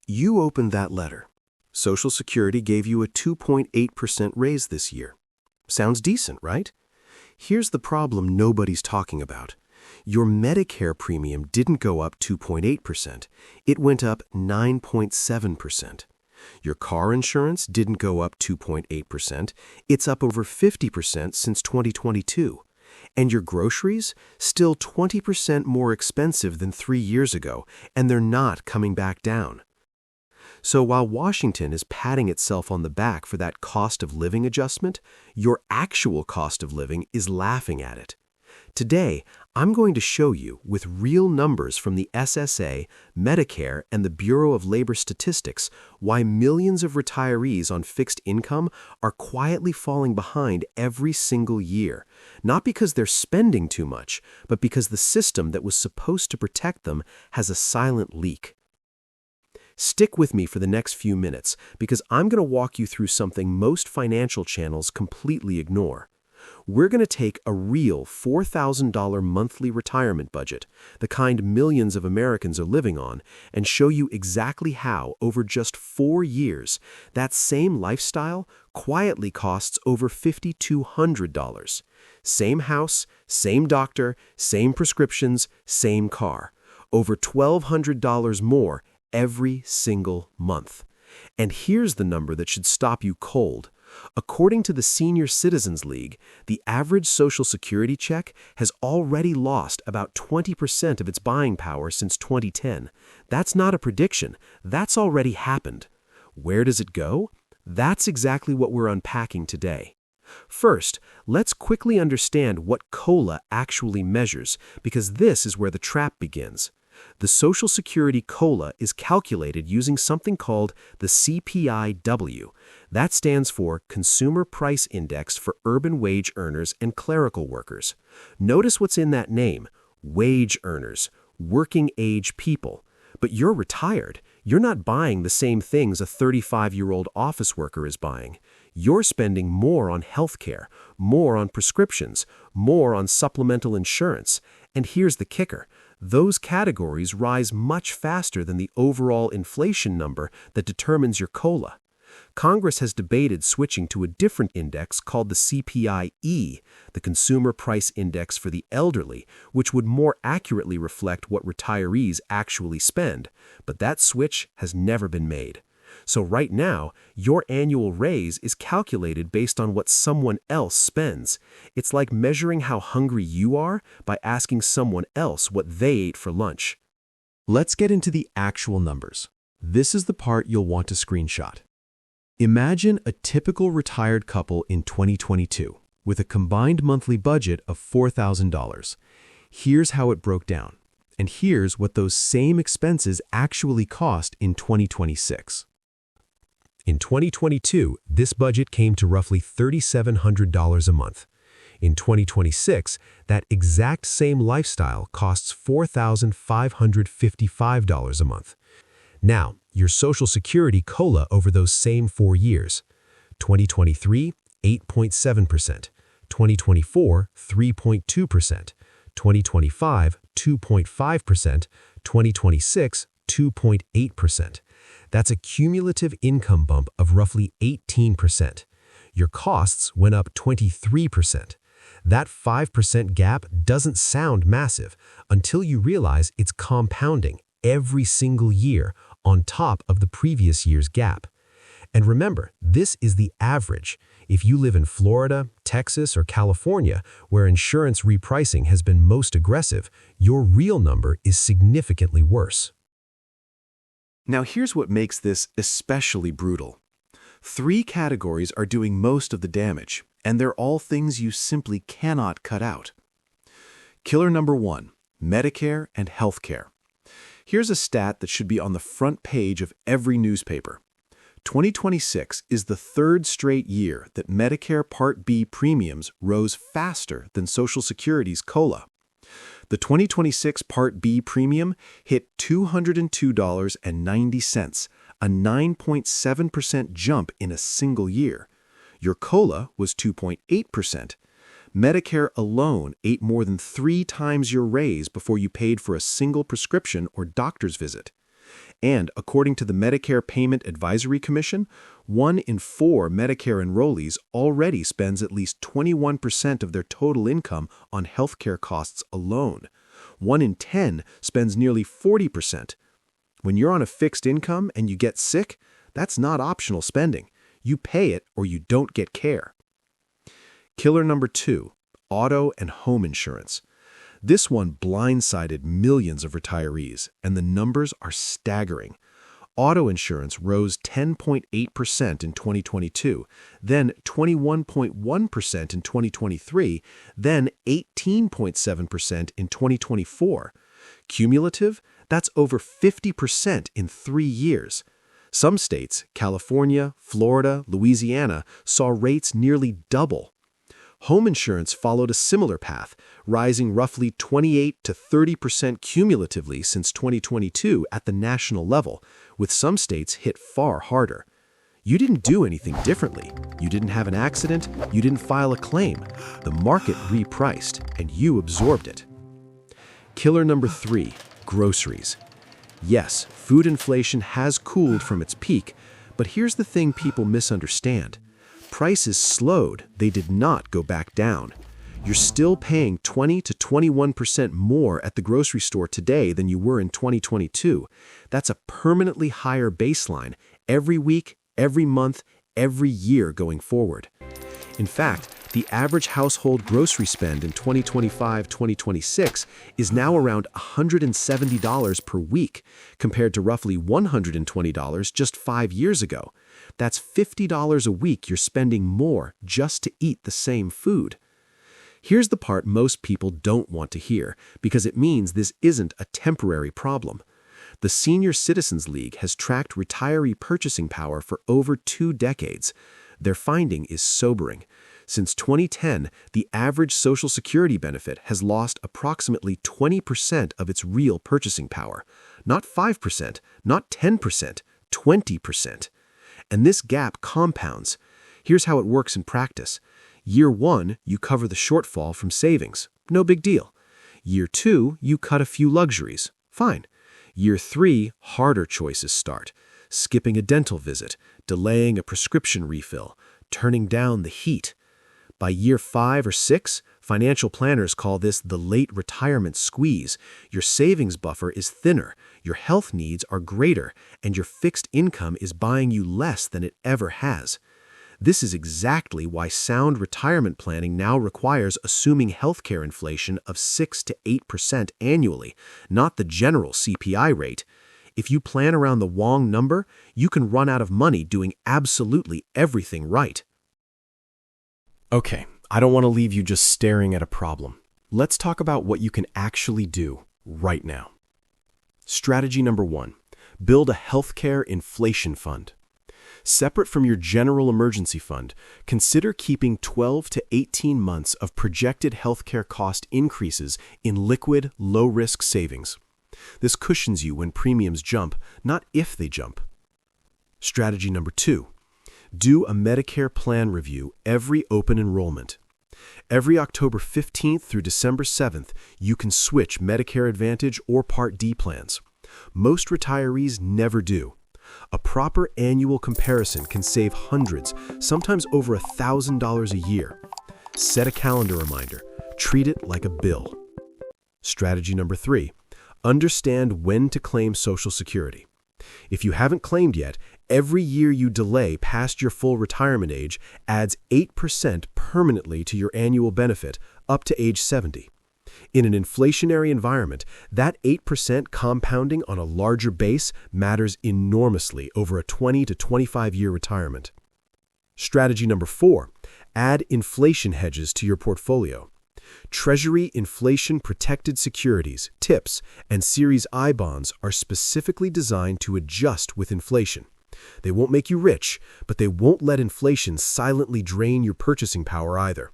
You opened that letter. Social Security gave you a 2.8% raise this year. Sounds decent, right? Here's the problem nobody's talking about. Your Medicare premium didn't go up 2.8%. It went up 9.7%. Your car insurance didn't go up 2.8%. It's up over 50% since 2022. And your groceries? Still 20% more expensive than 3 years ago, and they're not coming back down. So while Washington is patting itself on the back for that cost of living adjustment, your actual cost of living is laughing at it. Today, I'm going to show you, with real numbers from the SSA, Medicare, and the Bureau of Labor Statistics, why millions of retirees on fixed income are quietly falling behind every single year, not because they're spending too much, but because the system that was supposed to protect them has a silent leak. Stick with me for the next few minutes, because I'm going to walk you through something most financial channels completely ignore. We're going to take a real $4,000 monthly retirement budget, the kind millions of Americans are living on, and show you exactly how, over just 4 years, that same lifestyle quietly costs over $5,200. Same house, same doctor, same prescriptions, same car. Over $1,200 more every single month. And here's the number that should stop you cold. According to the Senior Citizens League, the average Social Security check has already lost about 20% of its buying power since 2010. That's not a prediction. That's already happened. Where does it go? That's exactly what we're unpacking today. First, let's quickly understand what COLA actually measures, because this is where the trap begins. The Social Security COLA is calculated using something called the CPI-W. That stands for Consumer Price Index for Urban Wage Earners and Clerical Workers. Notice what's in that name: wage earners, working-age people. But you're retired. You're not buying the same things a 35-year-old office worker is buying. You're spending more on healthcare, more on prescriptions, more on supplemental insurance. And here's the kicker. Those categories rise much faster than the overall inflation number that determines your COLA. Congress has debated switching to a different index called the CPI-E, the Consumer Price Index for the elderly, which would more accurately reflect what retirees actually spend, but that switch has never been made. So right now, your annual raise is calculated based on what someone else spends. It's like measuring how hungry you are by asking someone else what they ate for lunch. Let's get into the actual numbers. This is the part you'll want to screenshot. Imagine a typical retired couple in 2022 with a combined monthly budget of $4,000. Here's how it broke down, and here's what those same expenses actually cost in 2026. In 2022, this budget came to roughly $3,700 a month. In 2026, that exact same lifestyle costs $4,555 a month. Now, your Social Security COLA over those same 4 years: 2023, 8.7%, 2024, 3.2%, 2025, 2.5%, 2026, 2.8%. That's a cumulative income bump of roughly 18%. Your costs went up 23%. That 5% gap doesn't sound massive until you realize it's compounding every single year on top of the previous year's gap. And remember, this is the average. If you live in Florida, Texas, or California, where insurance repricing has been most aggressive, your real number is significantly worse. Now here's what makes this especially brutal. 3 categories are doing most of the damage, and they're all things you simply cannot cut out. Killer number 1, Medicare and healthcare. Here's a stat that should be on the front page of every newspaper. 2026 is the 3rd straight year that Medicare Part B premiums rose faster than Social Security's COLA. The 2026 Part B premium hit $202.90, a 9.7% jump in a single year. Your COLA was 2.8%. Medicare alone ate more than 3 times your raise before you paid for a single prescription or doctor's visit. And according to the Medicare Payment Advisory Commission, 1 in 4 Medicare enrollees already spends at least 21% of their total income on healthcare costs alone. 1 in 10 spends nearly 40%. When you're on a fixed income and you get sick, that's not optional spending. You pay it or you don't get care. Killer number 2, auto and home insurance. This one blindsided millions of retirees, and the numbers are staggering. Auto insurance rose 10.8% in 2022, then 21.1% in 2023, then 18.7% in 2024. Cumulative, that's over 50% in 3 years. Some states, California, Florida, Louisiana, saw rates nearly double. Home insurance followed a similar path, rising roughly 28 to 30% cumulatively since 2022 at the national level, with some states hit far harder. You didn't do anything differently. You didn't have an accident. You didn't file a claim. The market repriced, and you absorbed it. Killer number 3, groceries. Yes, food inflation has cooled from its peak, but here's the thing people misunderstand. Prices slowed, they did not go back down. You're still paying 20 to 21% more at the grocery store today than you were in 2022. That's a permanently higher baseline every week, every month, every year going forward. In fact, the average household grocery spend in 2025-2026 is now around $170 per week, compared to roughly $120 just 5 years ago. That's $50 a week you're spending more just to eat the same food. Here's the part most people don't want to hear, because it means this isn't a temporary problem. The Senior Citizens League has tracked retiree purchasing power for over 2 decades. Their finding is sobering. Since 2010, the average Social Security benefit has lost approximately 20% of its real purchasing power. Not 5%, not 10%, 20%. And this gap compounds. Here's how it works in practice. Year 1, you cover the shortfall from savings. No big deal. Year 2, you cut a few luxuries. Fine. Year 3, harder choices start. Skipping a dental visit, delaying a prescription refill, turning down the heat. By year 5 or 6, financial planners call this the late retirement squeeze. Your savings buffer is thinner, your health needs are greater, and your fixed income is buying you less than it ever has. This is exactly why sound retirement planning now requires assuming healthcare inflation of 6 to 8% annually, not the general CPI rate. If you plan around the wrong number, you can run out of money doing absolutely everything right. Okay, I don't want to leave you just staring at a problem. Let's talk about what you can actually do right now. Strategy number 1, build a healthcare inflation fund. Separate from your general emergency fund, consider keeping 12 to 18 months of projected healthcare cost increases in liquid, low-risk savings. This cushions you when premiums jump, not if they jump. Strategy number 2, do a Medicare plan review every open enrollment. Every October 15th through December 7th, you can switch Medicare Advantage or Part D plans. Most retirees never do. A proper annual comparison can save hundreds, sometimes over $1,000 a year. Set a calendar reminder. Treat it like a bill. Strategy number 3, understand when to claim Social Security. If you haven't claimed yet, every year you delay past your full retirement age adds 8% permanently to your annual benefit up to age 70. In an inflationary environment, that 8% compounding on a larger base matters enormously over a 20 to 25-year retirement. Strategy number 4, add inflation hedges to your portfolio. Treasury inflation-protected securities, TIPS, and Series I bonds are specifically designed to adjust with inflation. They won't make you rich, but they won't let inflation silently drain your purchasing power either.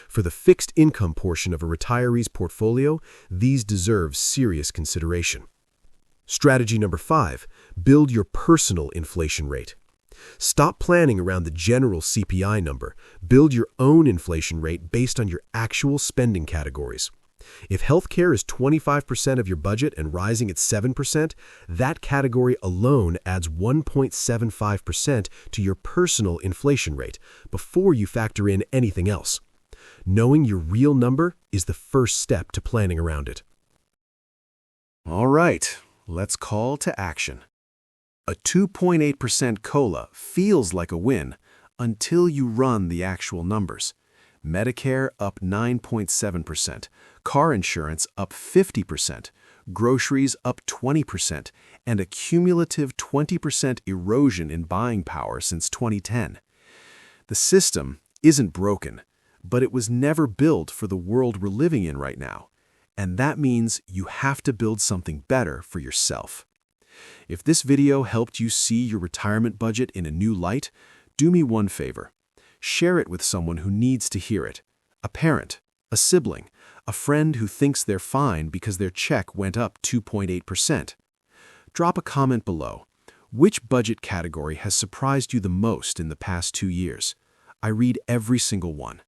For the fixed income portion of a retiree's portfolio, these deserve serious consideration. Strategy number 5, build your personal inflation rate. Stop planning around the general CPI number. Build your own inflation rate based on your actual spending categories. If healthcare is 25% of your budget and rising at 7%, that category alone adds 1.75% to your personal inflation rate before you factor in anything else. Knowing your real number is the first step to planning around it. All right, let's call to action. A 2.8% COLA feels like a win until you run the actual numbers. Medicare up 9.7%, car insurance up 50%, groceries up 20%, and a cumulative 20% erosion in buying power since 2010. The system isn't broken, but it was never built for the world we're living in right now, and that means you have to build something better for yourself. If this video helped you see your retirement budget in a new light, do me one favor. Share it with someone who needs to hear it. A parent, a sibling, a friend who thinks they're fine because their check went up 2.8%. Drop a comment below. Which budget category has surprised you the most in the past 2 years? I read every single one.